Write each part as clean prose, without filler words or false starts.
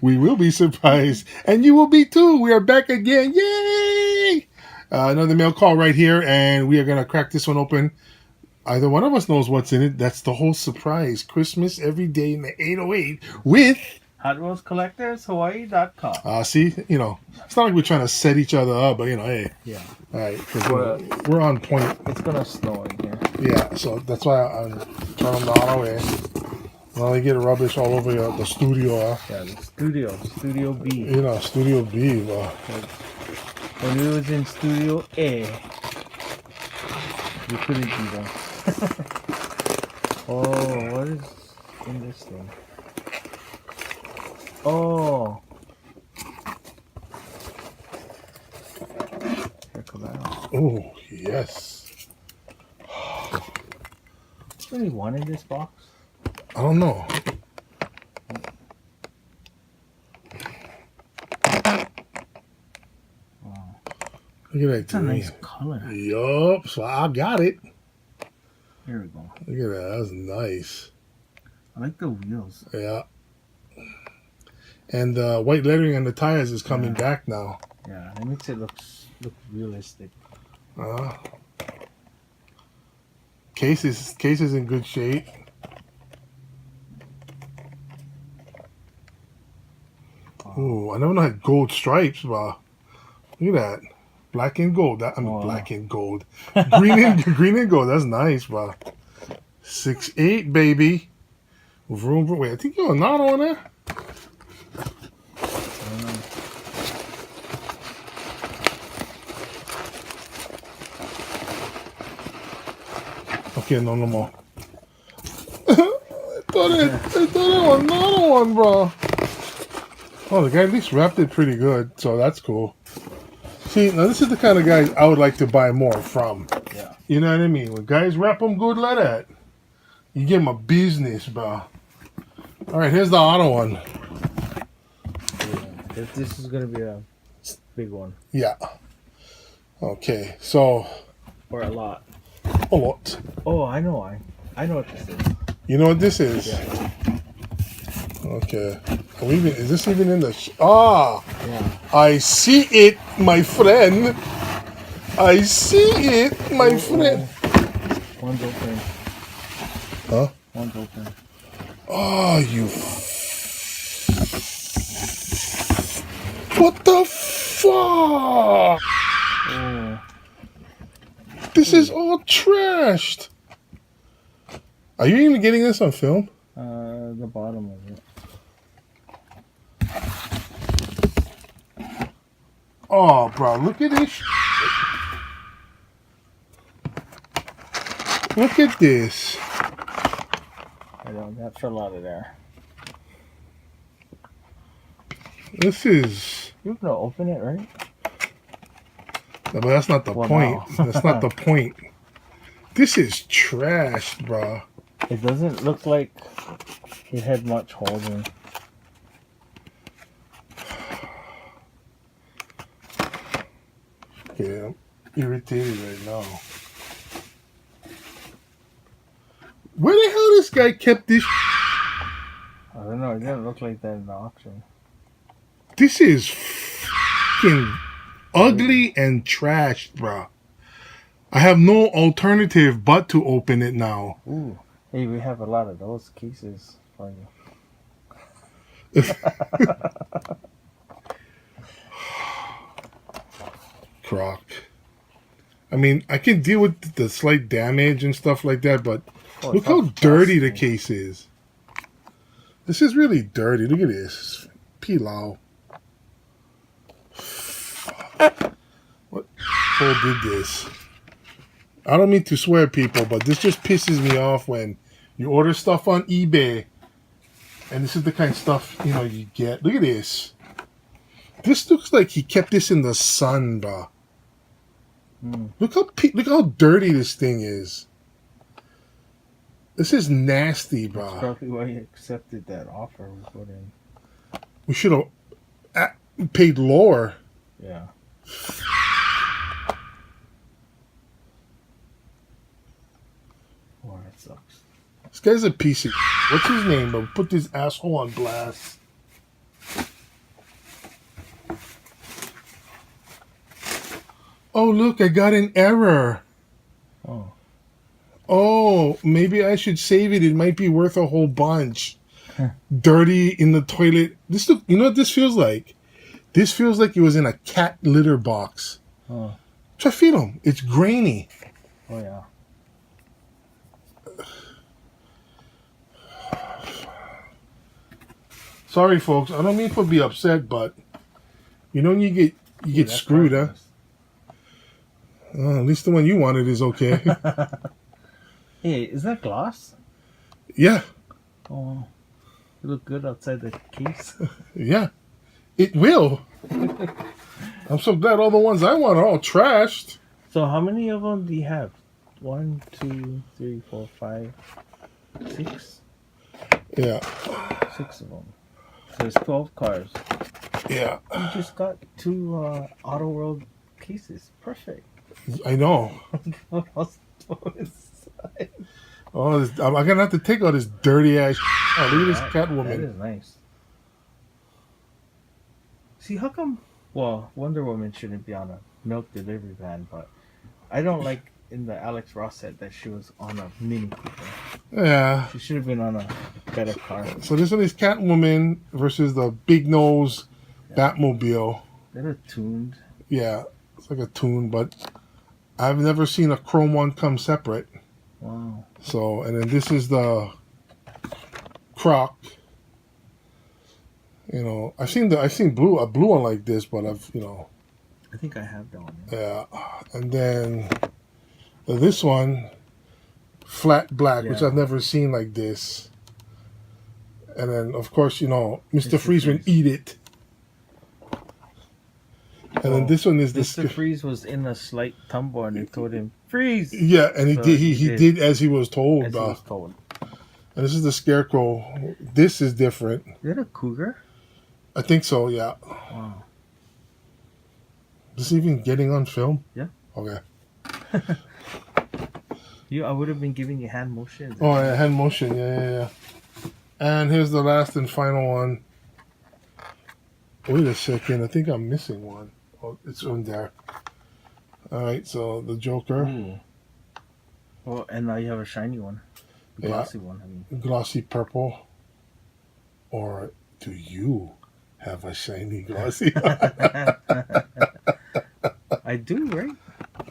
We will be surprised, and you will be too. We are back again. Yay! Another mail call right here, and we are going to crack this one open. Either one of us knows what's in it. That's the whole surprise. Christmas every day in the 808 with Hot Wheels Collectors Hawaii.com. see, it's not like we're trying to set each other up, but hey. Yeah. All right, because we're on point. It's going to snow in here. Yeah, so that's why I'm turning the auto in. Well, you get rubbish all over the studio. Yeah, the Studio B. Studio B. Well. When we was in Studio A, we couldn't do that. Oh, what is in this thing? Oh. Oh, yes. Is there only one in this box? I don't know. Wow. Look at that. It's a nice color. Yup. So I got it. Here we go. Look at that. That's nice. I like the wheels. Yeah. And the white lettering on the tires is coming back now. Yeah, it makes it look realistic. Case is in good shape. Oh, I never know had gold stripes, but look at that. Black and gold. Black and gold. Green and gold. That's nice, bro. 6'8", baby. With room for, wait, I think you have a knot on there. Okay, no more. I thought it was another one, bro. Oh, the guy at least wrapped it pretty good, so that's cool. See, now this is the kind of guys I would like to buy more from. Yeah. You know what I mean? When guys wrap them good like that, you give them a business, bro. All right, here's the auto one. Yeah, this is going to be a big one. Yeah. Okay, so. Or a lot. A lot. Oh, I know what this is. You know what this is? Yeah. Okay. Is this even in the... Yeah. I see it, my friend. I see it, my friend. One's open. Huh? One's open. Oh, you... What the fuck? Oh. This is all trashed. Are you even getting this on film? The bottom of it. Oh, bro, look at this. Look at this. I don't. That fell out of there. This is... You're gonna open it, right? No, but that's not the point. No. That's not the point. This is trash, bro. It doesn't look like it had much holding. Yeah, I'm irritated right now. Where the hell this guy kept this? I don't know. It didn't look like that in the auction. This is fucking ugly and trashed, bro. I have no alternative but to open it now. Ooh. Hey, we have a lot of those cases for you. Croc. I mean, I can deal with the slight damage and stuff like that, but look how dirty the case is. This is really dirty. Look at this. Pilau. What fool did this? I don't mean to swear, people, but this just pisses me off when you order stuff on eBay, and this is the kind of stuff, you get. Look at this. This looks like he kept this in the sun, bro. Look how dirty this thing is. This is nasty, bro. That's probably why he accepted that offer we put in. We should have paid lower. Yeah. Oh, that sucks. This guy's a piece of... What's his name? I'll put this asshole on blast. Oh, look, I got an error. Oh. Oh, maybe I should save it. It might be worth a whole bunch. Dirty in the toilet. This look, you know what this feels like? This feels like it was in a cat litter box. Oh. Try feed him. It's grainy. Oh, yeah. Sorry, folks. I don't mean to be upset, but you know when you get screwed, huh? At least the one you wanted is okay. Hey, is that gloss? Yeah. Oh, you look good outside the case. Yeah. It will. I'm so glad all the ones I want are all trashed. So how many of them do you have? 1, 2, 3, 4, 5, 6? Yeah. 6 of them. So there's 12 cars. Yeah. You just got 2 Auto World cases. Perfect. I know. What else inside? Oh, I'm gonna have to take all this dirty ass. Oh, look at this That Catwoman. is nice. See, how come? Well, Wonder Woman shouldn't be on a milk delivery van, but I don't like in the Alex Ross said that she was on a Mini Cooper. Yeah. She should have been on a better car. So this one is Catwoman versus the big nose Batmobile. They're tuned. Yeah, it's like a tune, but I've never seen a chrome one come separate. Wow. So, and then this is the Croc. You know, I've seen a blue one like this, but I think I have that one. yeah. And then this one, flat black, which Yeah. I've never seen like this. And then, of course, Mr. Freeze would eat it. And then this one is Mr. Freeze was in a slight tumble, and they told him freeze. Yeah, and he So did. He did as he was told. As he was told. And this is the Scarecrow. This is different. Is that a cougar? I think so. Yeah. Wow. Is this even getting on film? Yeah. Okay. I would have been giving you hand motions. Oh, yeah, hand motion. Yeah. And here's the last and final one. Wait a second. I think I'm missing one. Oh, it's on there. All right. So the Joker. Ooh. Well, and now you have a shiny one. Glossy one, I mean. Glossy purple. Or do you have a shiny glossy? I do, right?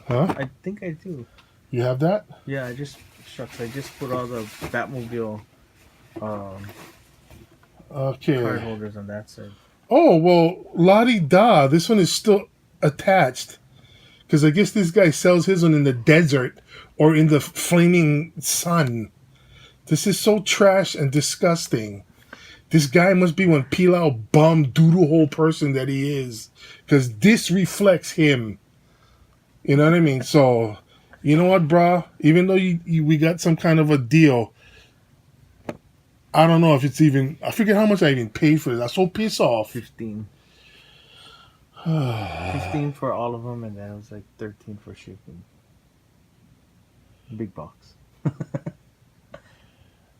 Huh? I think I do. You have that? Yeah, I just put all the Batmobile Okay. card holders on that side. Oh, well, la-di-da. This one is still attached. Because I guess this guy sells his one in the desert or in the flaming sun. This is so trash and disgusting. This guy must be one Pilau bum doodle hole person that he is. Because this reflects him. You know what I mean? So, you know what, brah? Even though we got some kind of a deal, I don't know if it's even... I forget how much I even paid for this. I'm so pissed off. 15. 15 for all of them, and then it was like 13 for shipping. Big box.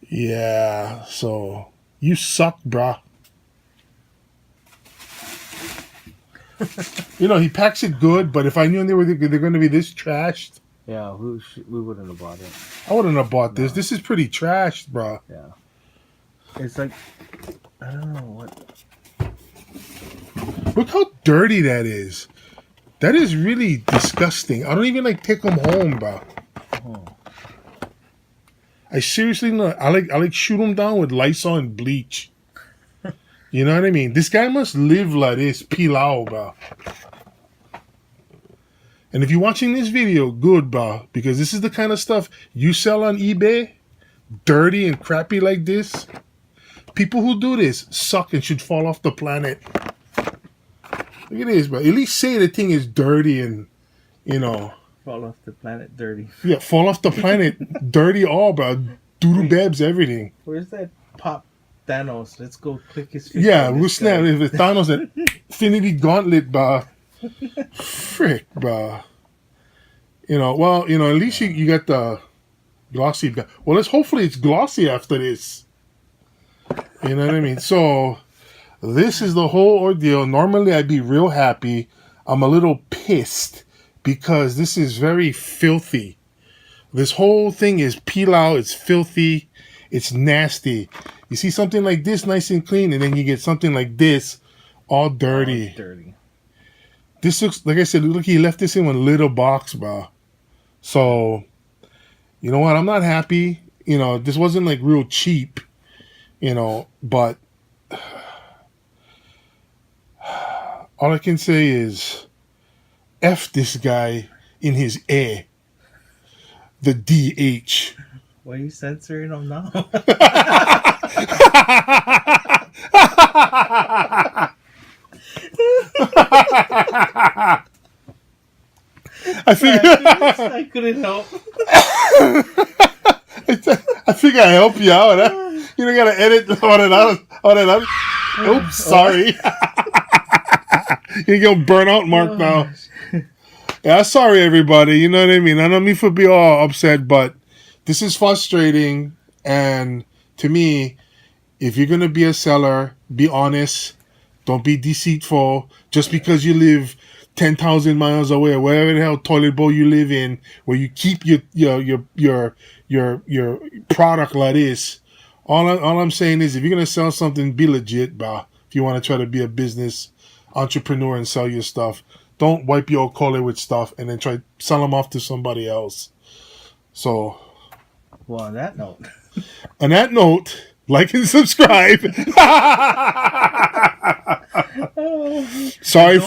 Yeah, so you suck, bruh. He packs it good, but if I knew they're going to be this trashed, Yeah, we wouldn't have bought it. I wouldn't have bought this. This is pretty trashed, bruh. Yeah. It's like, I don't know what. Look how dirty that is. That is really disgusting. I don't even take them home, bruh. Oh. I seriously know. I like shoot them down with Lysol and bleach. You know what I mean? This guy must live like this, Pilau, bruh. And if you're watching this video, good, bruh, because this is the kind of stuff you sell on eBay, dirty and crappy like this. People who do this suck and should fall off the planet. Look at this, bro. At least say the thing is dirty and, Fall off the planet dirty. Yeah, fall off the planet dirty all, bro. Doodle babs, everything. Where's that Pop Thanos? Let's go click his face. Yeah, we'll snap. If it's Thanos and Infinity Gauntlet, bro. Frick, bro. At least you got the Glossy. Well, hopefully it's glossy after this. You know what I mean? So this is the whole ordeal. Normally I'd be real happy. I'm a little pissed because this is very filthy. This whole thing is peel out. It's filthy. It's nasty. You see something like this nice and clean, and then you get something like this all dirty. This looks, like I said, look, he left this in one little box, bro. So, you know what? I'm not happy. You know, this wasn't like real cheap, you know, but all I can say is F this guy in his A. The DH. Why are you censoring him now? I couldn't help. I think I help you out. Huh? You don't gotta edit all that out. Oops, sorry. You're gonna burn out Mark now. Yeah, sorry everybody. You know what I mean? I don't mean for be all upset, but this is frustrating. And to me, if you're gonna be a seller, be honest. Don't be deceitful. Just because you live 10,000 miles away or wherever the hell toilet bowl you live in, where you keep your product like this. All I'm saying is, if you're gonna sell something, be legit, bah. If you want to try to be a business entrepreneur and sell your stuff, don't wipe your collar with stuff and then try to sell them off to somebody else. So, well, on that note, like and subscribe. Sorry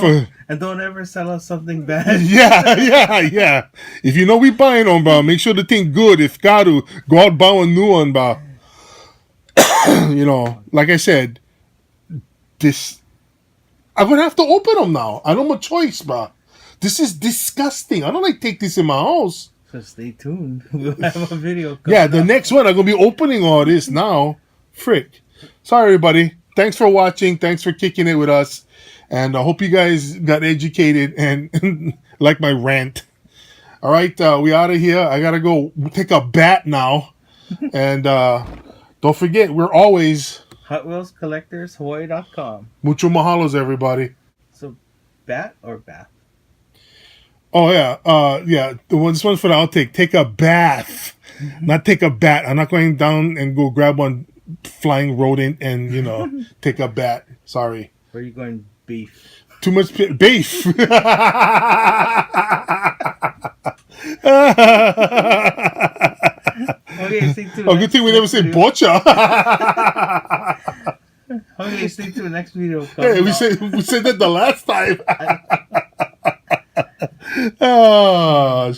and don't ever sell us something bad. Yeah. If you know we buying them, bro, make sure the thing good. If got to, go out buy a new one, bro. You know, like I said, I'm gonna have to open them now. I don't have a choice, bro. This is disgusting. I don't like take this in my house. So stay tuned. We'll have a video. Yeah, the next one I'm gonna be opening all this now. Frick. Sorry, everybody. Thanks for watching. Thanks for kicking it with us. And I hope you guys got educated and like my rant. All right, we out of here. I gotta go take a bat now. And don't forget, we're always Hot Wheels Collectors Hawaii.com. Mucho mahalos, everybody. So, bat or bath? Oh yeah. This one's for the outtake. Take a bath, not take a bat. I'm not going down and go grab one flying rodent and take a bat. Sorry. Where are you going? Beef. Too much beef. Okay, stay tuned. Oh, good thing we never say bocha. Okay, stay tuned. Next video. Hey, we said that the last time. Oh,